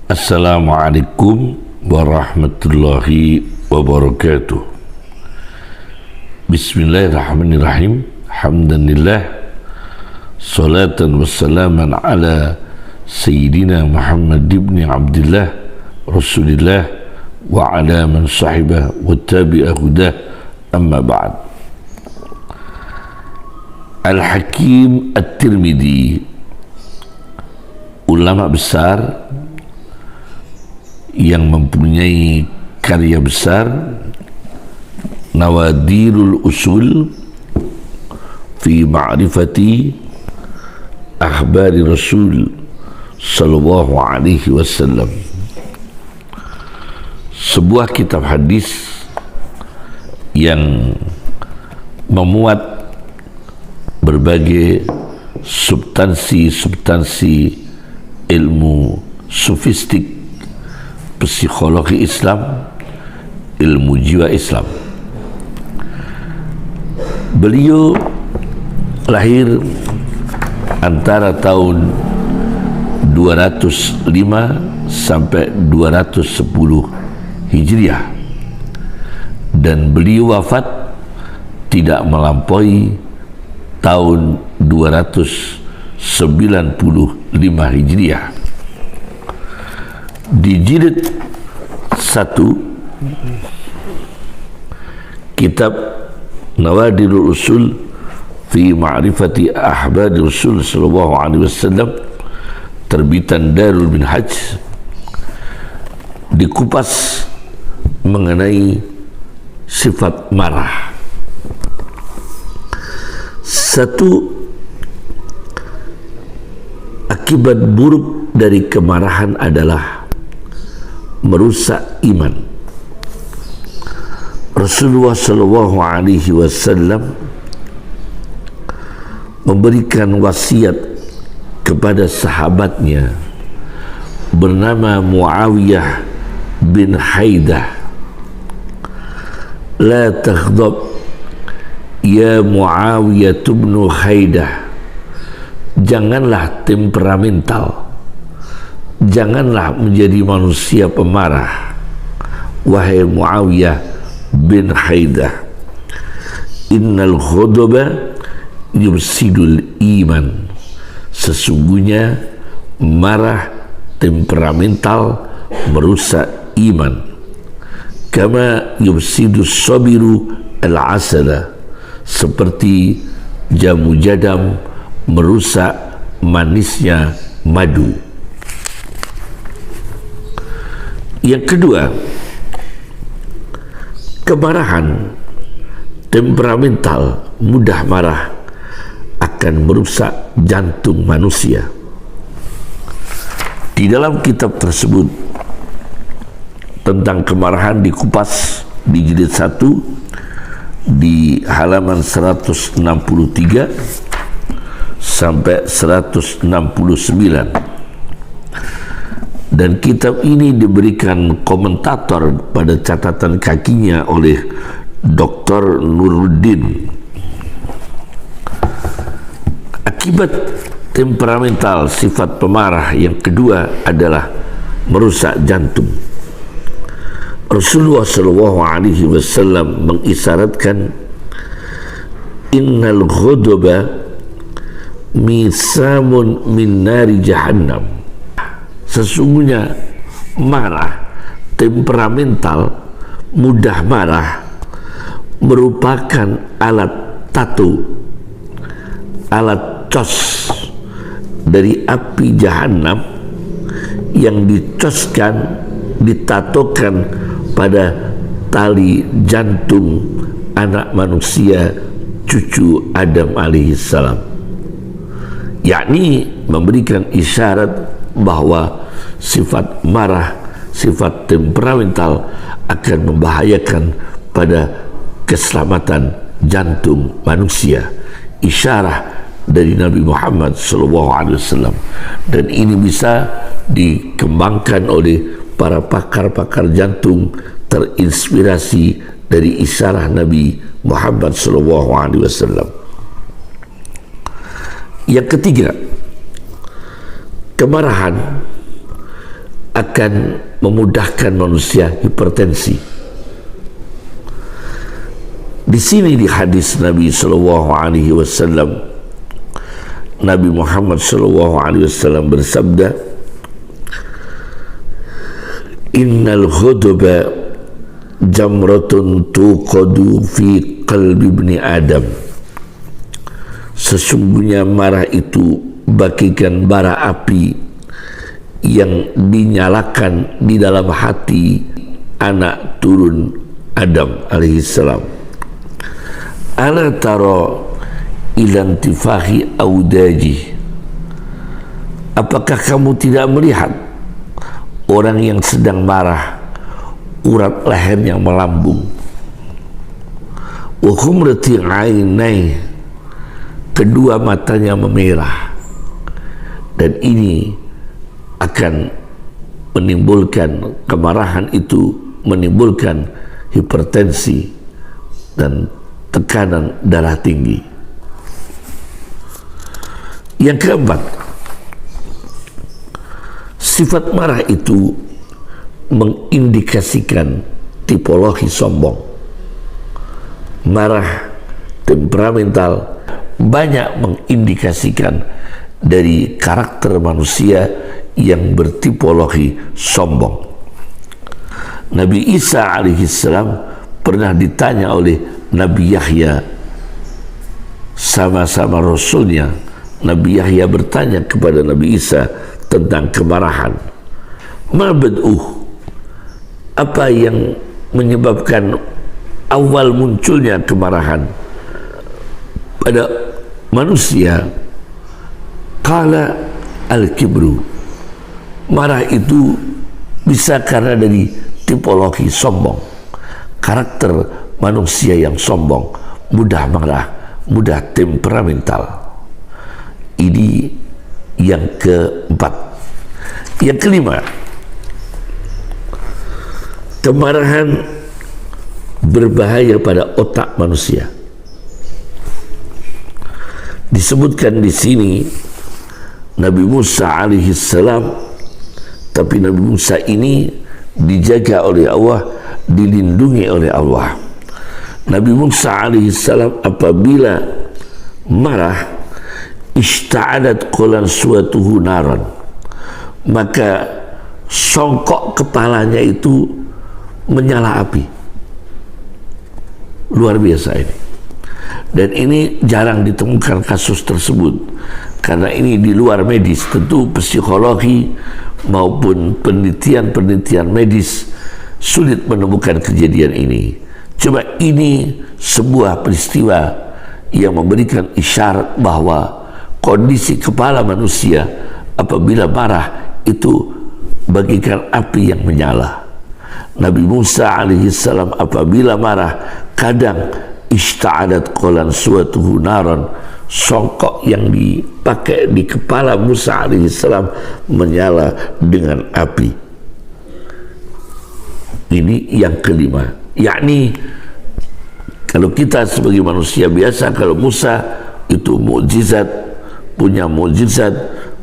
Assalamualaikum warahmatullahi wabarakatuh. Bismillahirrahmanirrahim. Alhamdulillah, salatan wassalaman ala Sayyidina Muhammad ibn Abdullah Rasulillah wa ala man sahibah wa tabi'a hudah, amma ba'd. Al-Hakim At-Tirmidzi, ulama besar yang mempunyai karya besar, Nawadirul Usul fi Ma'rifati Akhbari Rasul sallallahu alaihi wasallam, sebuah kitab hadis yang memuat berbagai substansi ilmu sofistik, psikologi Islam, ilmu jiwa Islam. Beliau lahir antara tahun 205 sampai 210 Hijriah, dan beliau wafat tidak melampaui tahun 295 Hijriah. Di jilid 1 kitab Nawadirul Usul fi Ma'rifati Ahbari Rasul sallallahu alaihi wasallam, terbitan Darul Minhaj, dikupas mengenai sifat marah. Satu, akibat buruk dari kemarahan adalah merusak iman. Rasulullah sallallahu alaihi wasallam memberikan wasiat kepada sahabatnya bernama Muawiyah bin Haidah, la taghdab ya Muawiyah bin Haidah, janganlah temperamental, janganlah menjadi manusia pemarah, wahai Muawiyah bin Haidah. Innal ghadaba yufsidul iman, sesungguhnya marah temperamental merusak iman. Kama yufsidus sabiru al-asala, seperti jamu jadam merusak manisnya madu. Yang kedua, kemarahan temperamental, mudah marah, akan merusak jantung manusia. Di dalam kitab tersebut tentang kemarahan dikupas di jilid 1 di halaman 163 sampai 169, dan kitab ini diberikan komentator pada catatan kakinya oleh Dr. Nuruddin. Akibat temperamental, sifat pemarah yang kedua adalah merusak jantung. Rasulullah sallallahu alaihi wasallam mengisyaratkan, innal ghadaba misamun min nari jahannam, sesungguhnya marah temperamental, mudah marah, merupakan alat tato, alat cos dari api jahanam yang dicoskan, ditatokan pada tali jantung anak manusia, cucu Adam alaihissalam, yakni memberikan isyarat bahwa sifat marah, sifat temperamental akan membahayakan pada keselamatan jantung manusia. Isyarah dari Nabi Muhammad SAW, dan ini bisa dikembangkan oleh para pakar-pakar jantung terinspirasi dari isyarah Nabi Muhammad SAW. Yang ketiga, kemarahan akan memudahkan manusia hipertensi. Di sini di hadis Nabi sallallahu alaihi wasallam, Nabi Muhammad sallallahu alaihi wasallam bersabda, "Innal ghadaba jamratun tuqadu fi qalbi ibni Adam." Sesungguhnya marah itu bagikan bara api yang dinyalakan di dalam hati anak turun Adam alaihissalam. Ala tara ilantifahi audaji. Apakah kamu tidak melihat orang yang sedang marah, urat lehernya melambung? Wa humrati ainai, kedua matanya memerah, dan ini akan menimbulkan kemarahan itu, menimbulkan hipertensi dan tekanan darah tinggi. Yang keempat, sifat marah itu mengindikasikan tipologi sombong. Marah, temperamental, banyak mengindikasikan dari karakter manusia yang bertipologi sombong. Nabi Isa alaihissalam pernah ditanya oleh Nabi Yahya, sama-sama rasulnya. Nabi Yahya bertanya kepada Nabi Isa tentang kemarahan. Ma bad'uh, apa yang menyebabkan awal munculnya kemarahan pada manusia? Qala al-kibru, marah itu bisa karena dari tipologi sombong, karakter manusia yang sombong, mudah marah, mudah temperamental. Ini yang keempat. Yang kelima, kemarahan berbahaya pada otak manusia. Disebutkan di sini Nabi Musa alaihissalam, tapi Nabi Musa ini dijaga oleh Allah, dilindungi oleh Allah. Nabi Musa alaihissalam apabila marah, ishta'adat qulan suatuhu naran, maka songkok kepalanya itu menyala api. Luar biasa ini. Dan ini jarang ditemukan kasus tersebut, karena ini di luar medis. Tentu psikologi maupun penelitian medis sulit menemukan kejadian ini. Coba ini sebuah peristiwa yang memberikan isyarat bahwa kondisi kepala manusia apabila marah itu bagikan api yang menyala. Nabi Musa alaihissalam apabila marah, kadang ishta'adat qulan suatuhu naran, songkok yang dipakai di kepala Musa alaihissalam menyala dengan api. Ini yang kelima, yakni kalau kita sebagai manusia biasa, kalau Musa itu mukjizat, punya mukjizat,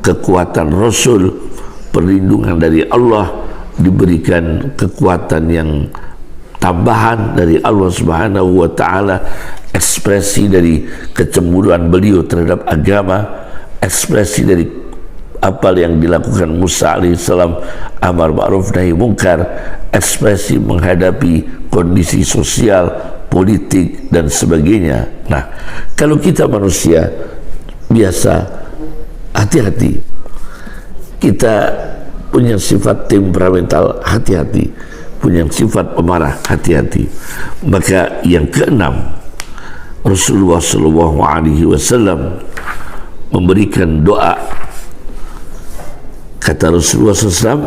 kekuatan Rasul, perlindungan dari Allah, diberikan kekuatan yang tambahan dari Allah Subhanahu wa Ta'ala, ekspresi dari kecemburuan beliau terhadap agama, ekspresi dari apa yang dilakukan Musa alaihissalam, amar ma'ruf nahi munkar, ekspresi menghadapi kondisi sosial, politik dan sebagainya. Nah, kalau kita manusia biasa, hati-hati. Kita punya sifat temperamental, hati-hati. Punya sifat pemarah, hati-hati. Maka yang keenam, Rasulullah SAW memberikan doa. Kata Rasulullah SAW,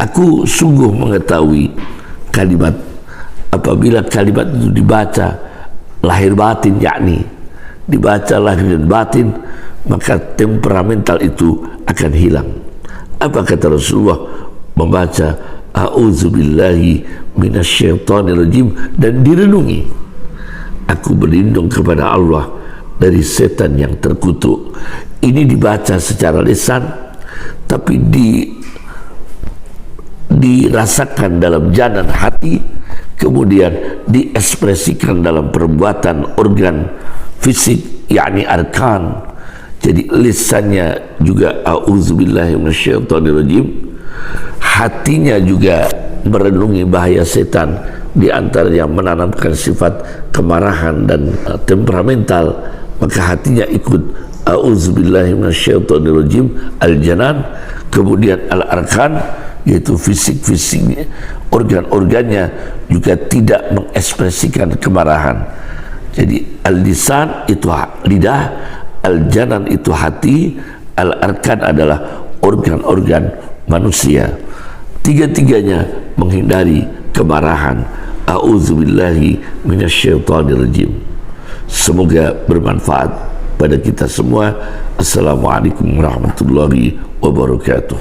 aku sungguh mengetahui kalimat, apabila kalimat itu dibaca lahir batin, yakni dibaca lahir dan batin, maka temperamental itu akan hilang. Apa kata Rasulullah? Membaca a'udzubillahi minasyaitonirrajim dan direnungi, aku berlindung kepada Allah dari setan yang terkutuk. Ini dibaca secara lisan, tapi dirasakan dalam janan hati, kemudian diekspresikan dalam perbuatan organ fisik, yakni arkan. Jadi lisannya juga a'udzubillahi minasyaitonirrajim, hatinya juga merenungi bahaya setan, di antaranya menanamkan sifat kemarahan dan temperamental, maka hatinya ikut a'udzubillahi minasyaitonirrajim, al-janan. Kemudian al-arkan, yaitu fisik-fisiknya, organ-organnya juga tidak mengekspresikan kemarahan. Jadi al-lisan itu lidah, al-janan itu hati, al-arkan adalah organ-organ manusia. Tiga-tiganya menghindari kemarahan. A'udzubillahi minasyaitonirrajim. Semoga bermanfaat pada kita semua. Assalamualaikum warahmatullahi wabarakatuh.